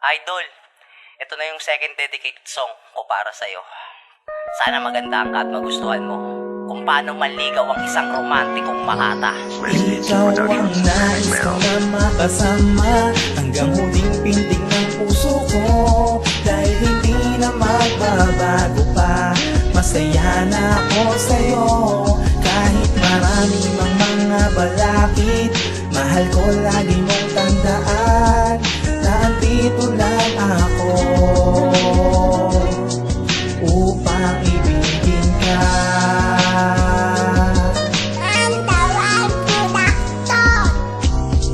Idol, ito na yung second dedicated song ko para sa'yo. Sana maganda ka at magustuhan mo kung paano maligaw ang isang romantikong makata. Ikaw ang nais ko na makasama hanggang huling pintig ng puso ko. Dahil hindi na magbabago pa, masaya na ako sa'yo. Kahit marami mang mga balakid, mahal ko lagi mong tandaan na andito lang ako upang ibigin ka.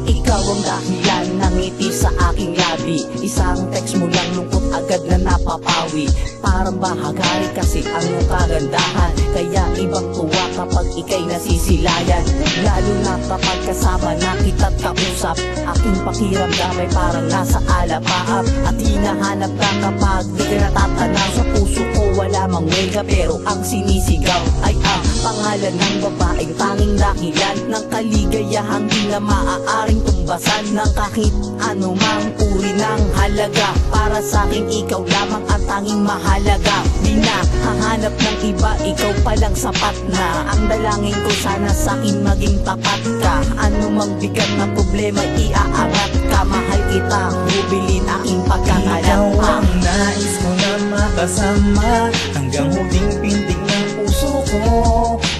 Ikaw ang dahilan ng ngiti sa aking labi. Isang text mo lang lungkot agad na napapawi. Parang bahagari kasi ang iyong kagandahan, kaya ibang tuwa kapag ika'y nasisilayan. Lalo na kapag kasama na kita't kausap, aking pakiramdam ay parang nasa alapaap. At hinahanap ka kapag di ka natatanaw. Sa puso ko wala mang wega, pero ang sinisigaw ay ang pangalan ng babaeng tanging dahilan ng kaligayahang di na maaaring tumbasan ng kahit anumang uri ng halaga. Para sa'king ikaw lamang ang tanging mahalaga. Di na hahanap ng iba, ikaw palang sapat na. Ang dalangin ko sana sa'kin maging tapat ka. Anumang bigat na problema iaangat ka. Mahal kita, bubilin aking pagkakalat. Ikaw ang nais ko na makasama hanggang huling pintig ng puso ko.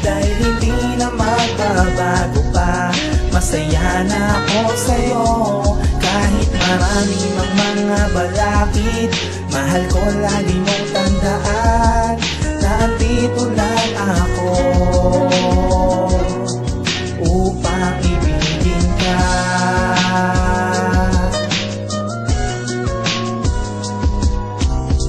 Dahil hindi na magbabago pa, masaya na ako sa'yo. Kahit marami mang mga balakid, mahal ko lagi mong tandaan na andito lang ako upang ibigin ka.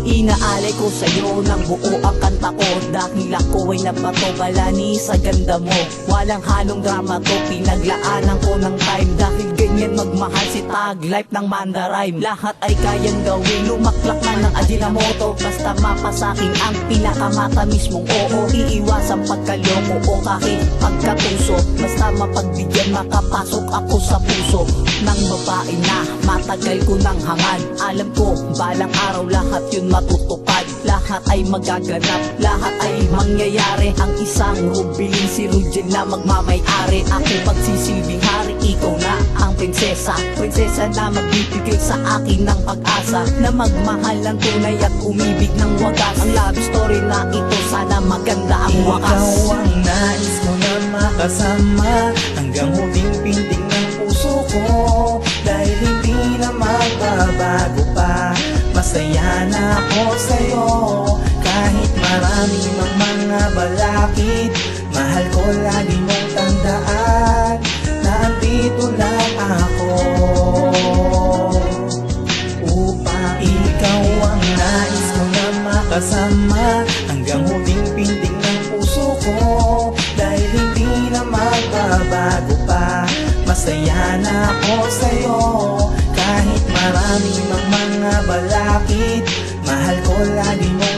Inaalay ko sa'yo ng buo ang kanta ko, dahil ako ay napatobalani sa ganda mo. Walang halong drama to, pinaglaanan ko ng time. Dahil ganyan magmahal si Tag Life ng Mandarime. Lahat ay kayang gawin, lumaklak na ng Ajinomoto. Basta mapasakin ang pinakamata mismong oo. Iiwasang pagkaloko o kahit pagkatuso. Basta mapagbigyan, makapasok ako sa puso ng babae na matagal ko nang hangad. Alam ko, balang araw lahat yun matutupad. Lahat ay magaganap, lahat ay mangyayari. Ang isang rubilin si Rugel na magmamay-ari. Ako pagsisilbing hari, ikaw na ang prinsesa. Prinsesa na magbibigay sa akin ng pag-asa na magmahal ng tunay at umibig ng wagas. Ang love story na ito, sana maganda ang wakas. Ikaw ang nais ko na makasama hanggang huling pintig ng puso ko. Dahil hindi na magbabago pa, masaya na ako sa'yo. Kahit marami mang mga balakid, mahal ko lagi mong tandaan na andito lang ako upang ikaw ang nais ko na makasama hanggang huling pintig ng puso ko. Dahil hindi na magbabago pa, masaya na ako sa'yo. Kahit marami mang mga balakid, mahal ko lagi mo